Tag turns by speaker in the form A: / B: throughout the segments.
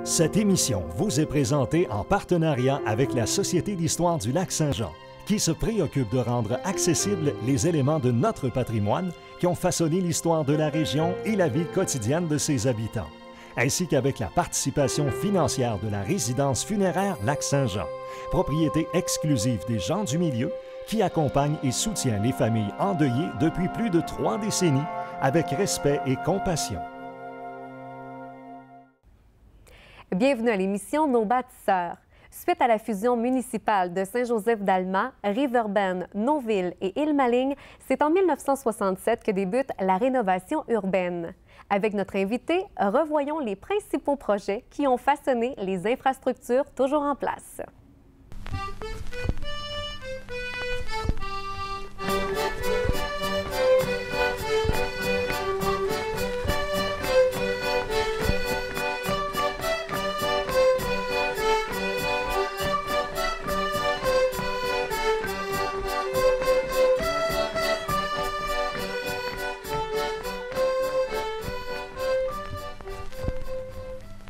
A: Cette émission vous est présentée en partenariat avec la Société d'histoire du Lac-Saint-Jean, qui se préoccupe de rendre accessibles les éléments de notre patrimoine qui ont façonné l'histoire de la région et la vie quotidienne de ses habitants, ainsi qu'avec la participation financière de la résidence funéraire Lac-Saint-Jean, propriété exclusive des gens du milieu, qui accompagne et soutient les familles endeuillées depuis plus de 3 décennies avec respect et compassion.
B: Bienvenue à l'émission Nos bâtisseurs. Suite à la fusion municipale de Saint-Joseph-d'Alma, Riverbend, Noville et Île-Maligne, c'est en 1967 que débute la rénovation urbaine. Avec notre invité, revoyons les principaux projets qui ont façonné les infrastructures toujours en place.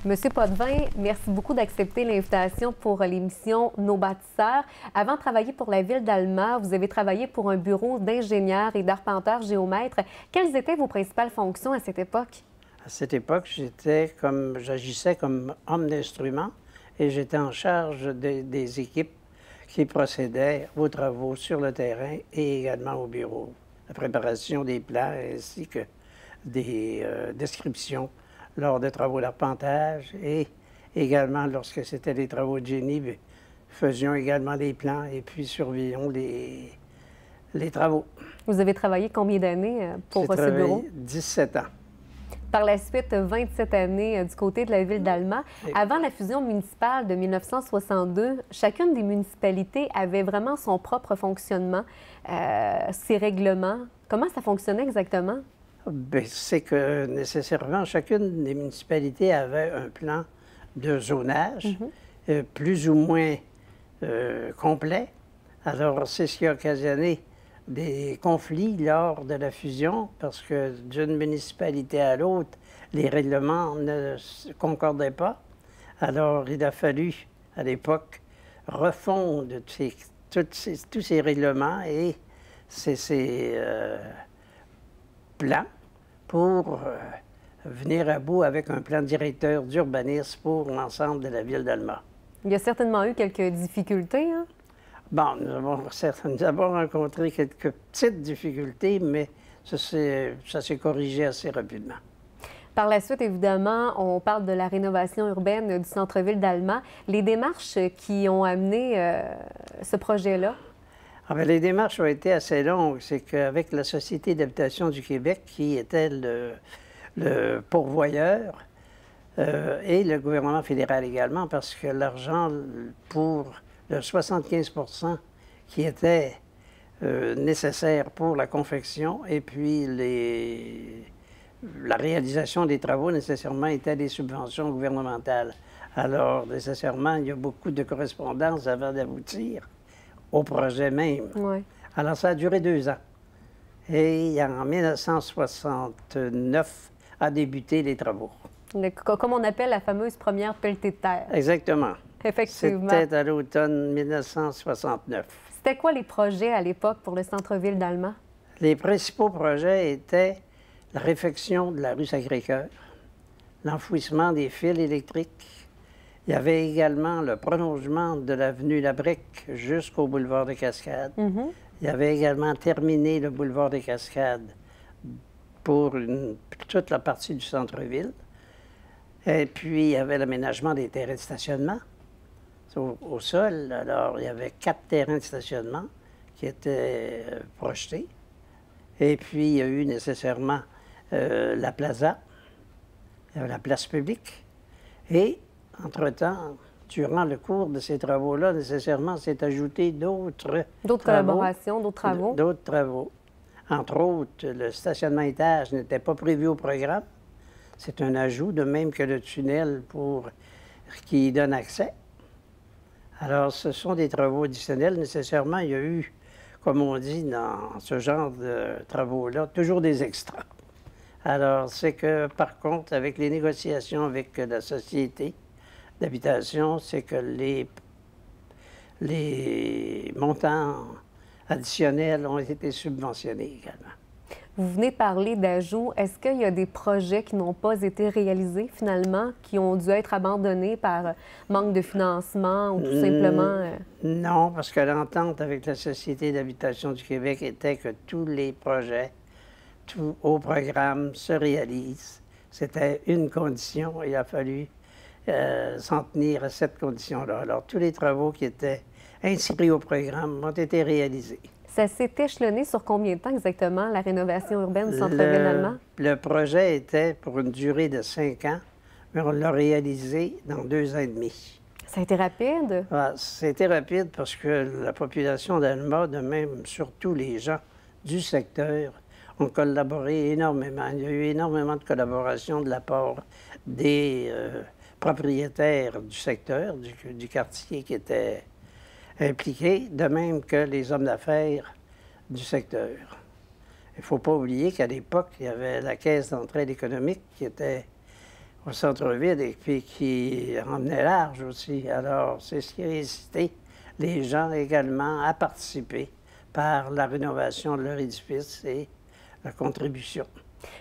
B: Monsieur Potvin, merci beaucoup d'accepter l'invitation pour l'émission Nos bâtisseurs. Avant de travailler pour la ville d'Alma, vous avez travaillé pour un bureau d'ingénieurs et d'arpenteurs géomètres. Quelles étaient vos principales fonctions à cette époque?
C: À cette époque, j'agissais comme homme d'instrument et j'étais en charge des équipes qui procédaient aux travaux sur le terrain et également au bureau. La préparation des plans ainsi que des descriptions lors des travaux d'arpentage et également lorsque c'était des travaux de génie, faisions également des plans et puis surveillions les travaux.
B: Vous avez travaillé combien d'années pour ce bureau?
C: 17 ans.
B: Par la suite, 27 années du côté de la ville d'Alma. Avant la fusion municipale de 1962, chacune des municipalités avait vraiment son propre fonctionnement, ses règlements. Comment ça fonctionnait exactement?
C: Bien, c'est que nécessairement, chacune des municipalités avait un plan de zonage plus ou moins complet. Alors, c'est ce qui a occasionné des conflits lors de la fusion, parce que d'une municipalité à l'autre, les règlements ne concordaient pas. Alors, il a fallu, à l'époque, refondre tous ces règlements et ces plan pour venir à bout avec un plan directeur d'urbanisme pour l'ensemble de la ville d'Alma.
B: Il y a certainement eu quelques difficultés, hein?
C: Bon, nous avons rencontré quelques petites difficultés, mais ça s'est corrigé assez rapidement.
B: Par la suite, évidemment, on parle de la rénovation urbaine du centre-ville d'Alma. Les démarches qui ont amené ce projet-là?
C: Ah bien, les démarches ont été assez longues. C'est qu'avec la Société d'habitation du Québec, qui était le pourvoyeur, et le gouvernement fédéral également, parce que l'argent pour le 75 qui était nécessaire pour la confection, et puis la réalisation des travaux, nécessairement, était des subventions gouvernementales. Alors, nécessairement, il y a beaucoup de correspondances avant d'aboutir au projet même.
B: Oui.
C: Alors, ça a duré 2 ans. Et en 1969 a débuté les travaux.
B: Comme on appelle la fameuse première pelletée de terre.
C: Exactement.
B: Effectivement.
C: C'était à l'automne 1969.
B: C'était quoi les projets à l'époque pour le centre-ville d'Alma?
C: Les principaux projets étaient la réfection de la rue Sacré-Cœur, l'enfouissement des fils électriques. Il y avait également le prolongement de l'avenue Labrique jusqu'au boulevard des Cascades. Il y avait également terminé le boulevard des Cascades pour toute la partie du centre-ville. Et puis, il y avait l'aménagement des terrains de stationnement au sol. Alors, il y avait 4 terrains de stationnement qui étaient projetés. Et puis, il y a eu nécessairement la plaza, il y avait la place publique. Et entre-temps, durant le cours de ces travaux-là, nécessairement, s'est ajouté d'autres
B: collaborations, d'autres travaux?
C: D'autres travaux. Entre autres, le stationnement étage n'était pas prévu au programme. C'est un ajout, de même que le tunnel qui y donne accès. Alors, ce sont des travaux additionnels. Nécessairement, il y a eu, comme on dit dans ce genre de travaux-là, toujours des extras. Alors, c'est que, par contre, avec les négociations avec la société, d'habitation, c'est que les montants additionnels ont été subventionnés également.
B: Vous venez de parler d'ajouts. Est-ce qu'il y a des projets qui n'ont pas été réalisés finalement, qui ont dû être abandonnés par manque de financement ou tout simplement...
C: Non, parce que l'entente avec la Société d'habitation du Québec était que tous les projets, tout au programme se réalisent. C'était une condition, il a fallu s'en tenir à cette condition-là. Alors, tous les travaux qui étaient inscrits au programme ont été réalisés.
B: Ça s'est échelonné sur combien de temps exactement, la rénovation urbaine du centre-ville d'Allemand?
C: Le projet était pour une durée de 5 ans, mais on l'a réalisé dans 2 ans et demi.
B: Ça a été rapide?
C: Ah, c'était rapide parce que la population d'Alma, de même surtout les gens du secteur, ont collaboré énormément. Il y a eu énormément de collaboration de la part des propriétaires du secteur, du quartier qui étaient impliqués, de même que les hommes d'affaires du secteur. Il ne faut pas oublier qu'à l'époque, il y avait la Caisse d'entraide économique qui était au centre-ville et puis qui emmenait large aussi. Alors, c'est ce qui a incité les gens également à participer par la rénovation de leur édifice et la contribution.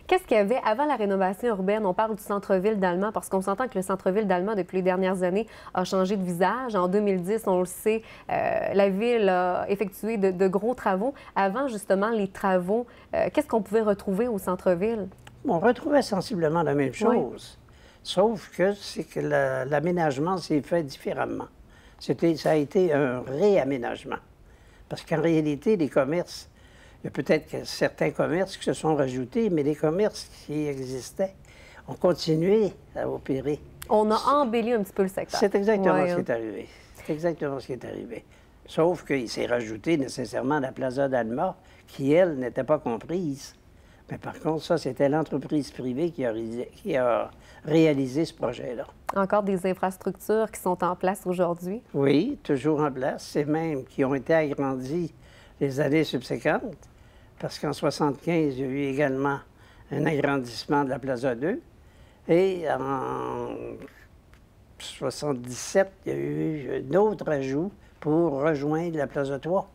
B: Qu'est-ce qu'il y avait avant la rénovation urbaine? On parle du centre-ville d'Allemand parce qu'on s'entend que le centre-ville d'Allemand, depuis les dernières années, a changé de visage. En 2010, on le sait, la ville a effectué de gros travaux. Avant, justement, les travaux, qu'est-ce qu'on pouvait retrouver au centre-ville?
C: On retrouvait sensiblement la même chose, sauf que c'est que l'aménagement s'est fait différemment. Ça a été un réaménagement. Parce qu'en réalité, les commerces, il y a peut-être certains commerces qui se sont rajoutés, mais les commerces qui existaient ont continué à opérer.
B: On a embelli un petit peu le secteur.
C: C'est exactement ce qui est arrivé. C'est exactement ce qui est arrivé. Sauf qu'il s'est rajouté nécessairement la Plaza d'Alma, qui, elle, n'était pas comprise. Mais par contre, ça, c'était l'entreprise privée qui a réalisé ce projet-là.
B: Encore des infrastructures qui sont en place aujourd'hui?
C: Oui, toujours en place. C'est même qui ont été agrandies les années subséquentes, parce qu'en 1975, il y a eu également un agrandissement de la Plaza 2. Et en 1977, il y a eu un autre ajout pour rejoindre la Plaza 3.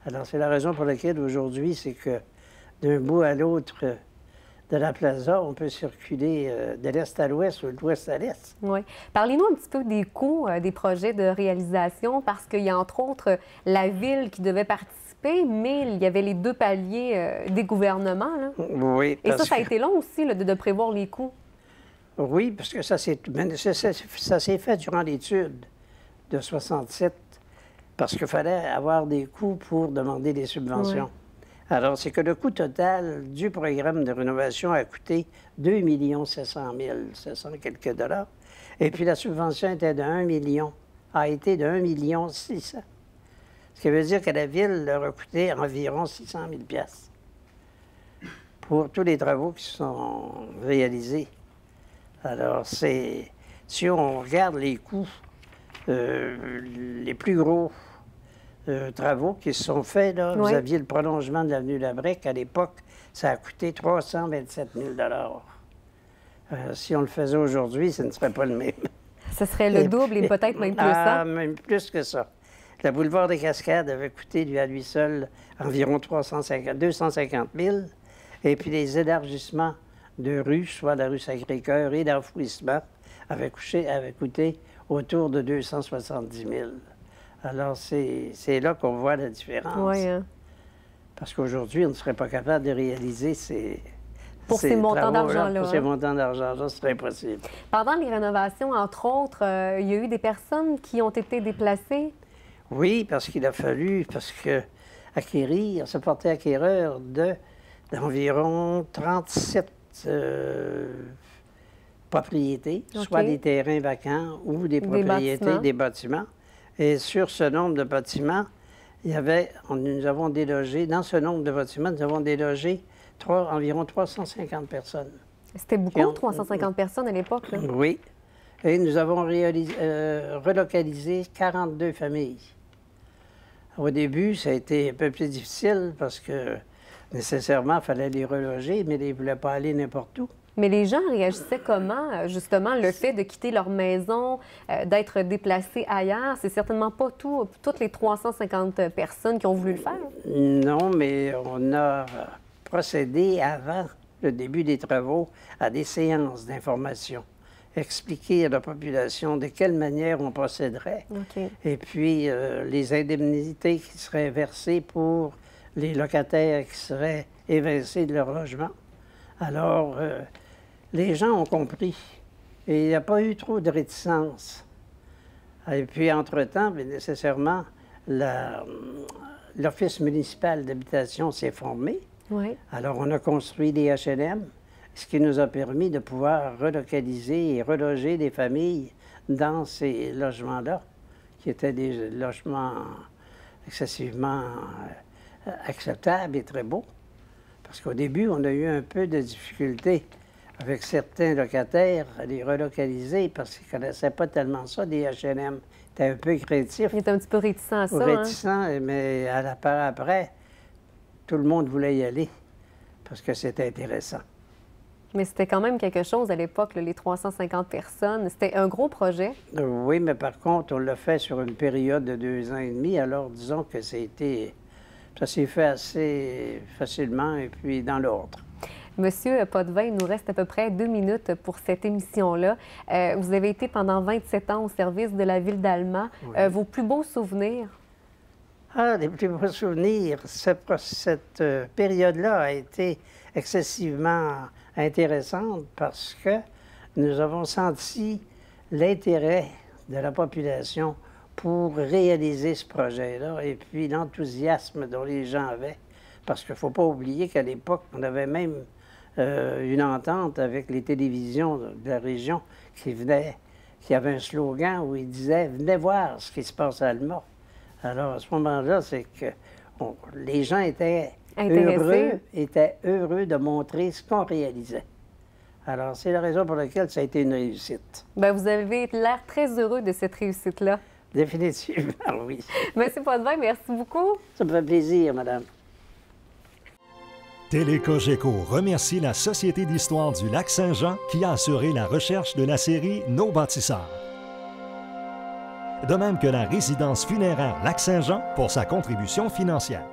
C: Alors, c'est la raison pour laquelle aujourd'hui, c'est que d'un bout à l'autre de la plaza, on peut circuler de l'est à l'ouest ou de l'ouest à l'est.
B: Oui. Parlez-nous un petit peu des coûts des projets de réalisation, parce qu'il y a entre autres la ville qui devait participer, mais il y avait les 2 paliers des gouvernements. Là.
C: Oui.
B: Et ça a été long aussi là, de prévoir les coûts.
C: Oui, parce que ça s'est fait durant l'étude de 67, parce qu'il fallait avoir des coûts pour demander des subventions. Oui. Alors, c'est que le coût total du programme de rénovation a coûté 2 700 000, 700 quelques dollars. Et puis la subvention était de 1 million, a été de 1 600 000. Ce qui veut dire que la ville leur a coûté environ 600 000 piastres pour tous les travaux qui sont réalisés. Alors, si on regarde les coûts, les plus gros travaux qui se sont faits, là, vous aviez le prolongement de l'avenue Labrec. À l'époque, ça a coûté 327 000 si on le faisait aujourd'hui, ce ne serait pas le même.
B: Ce serait le double et peut-être même plus ça?
C: Même plus que ça. Le boulevard des Cascades avait coûté, lui, à lui seul, environ 250 000. Et puis les élargissements de rues, soit la rue Sacré-Cœur et l'enfouissement, avaient coûté autour de 270 000. Alors, c'est là qu'on voit la différence.
B: Oui, hein?
C: Parce qu'aujourd'hui, on ne serait pas capable de réaliser
B: ces montants d'argent-là.
C: Pour ces montants d'argent-là, ce serait impossible.
B: Pendant les rénovations, entre autres, il y a eu des personnes qui ont été déplacées?
C: Oui, parce qu'il a fallu, se porter acquéreur d'environ 37 propriétés, soit des terrains vacants ou des propriétés, des bâtiments. Et sur ce nombre de bâtiments, nous avons délogé, dans ce nombre de bâtiments, nous avons délogé environ 350 personnes.
B: C'était beaucoup, 350 personnes à l'époque?
C: Oui. Et nous avons relocalisé 42 familles. Au début, ça a été un peu plus difficile parce que nécessairement, il fallait les reloger, mais ils ne voulaient pas aller n'importe où.
B: Mais les gens réagissaient comment, justement, le fait de quitter leur maison, d'être déplacés ailleurs? C'est certainement pas toutes les 350 personnes qui ont voulu le faire.
C: Non, mais on a procédé avant le début des travaux à des séances d'information. Expliquer à la population de quelle manière on procéderait.
B: OK.
C: Et puis, les indemnités qui seraient versées pour les locataires qui seraient évincés de leur logement. Alors, les gens ont compris. Et il n'y a pas eu trop de réticence. Et puis, entre-temps, bien nécessairement, l'Office municipal d'habitation s'est formé.
B: Oui.
C: Alors, on a construit des HLM, ce qui nous a permis de pouvoir relocaliser et reloger des familles dans ces logements-là, qui étaient des logements excessivement acceptables et très beaux. Parce qu'au début, on a eu un peu de difficulté avec certains locataires à les relocaliser parce qu'ils ne connaissaient pas tellement ça, des HLM. Ils étaient un peu craintifs.
B: Il était un petit peu réticent à ça.
C: Réticents, mais après, tout le monde voulait y aller parce que c'était intéressant.
B: Mais c'était quand même quelque chose à l'époque, les 350 personnes. C'était un gros projet.
C: Oui, mais par contre, on l'a fait sur une période de 2 ans et demi. Alors, disons que ça s'est fait assez facilement et puis dans l'ordre.
B: Monsieur Potvin, il nous reste à peu près 2 minutes pour cette émission-là. Vous avez été pendant 27 ans au service de la ville d'Alma.
C: Oui.
B: Vos plus beaux souvenirs?
C: Ah, les plus beaux souvenirs. Cette période-là a été excessivement intéressante parce que nous avons senti l'intérêt de la population pour réaliser ce projet-là et puis l'enthousiasme dont les gens avaient. Parce qu'il ne faut pas oublier qu'à l'époque, on avait même une entente avec les télévisions de la région qui avait un slogan où il disait « Venez voir ce qui se passe à Alma ». Alors, à ce moment-là, c'est que les gens étaient heureux de montrer ce qu'on réalisait. Alors, c'est la raison pour laquelle ça a été une réussite.
B: Bien, vous avez l'air très heureux de cette réussite-là.
C: Définitivement, oui.
B: Monsieur Potvin, merci beaucoup.
C: Ça me fait plaisir, madame.
A: Télécogeco remercie la Société d'histoire du Lac-Saint-Jean qui a assuré la recherche de la série Nos bâtisseurs. De même que la résidence funéraire Lac-Saint-Jean pour sa contribution financière.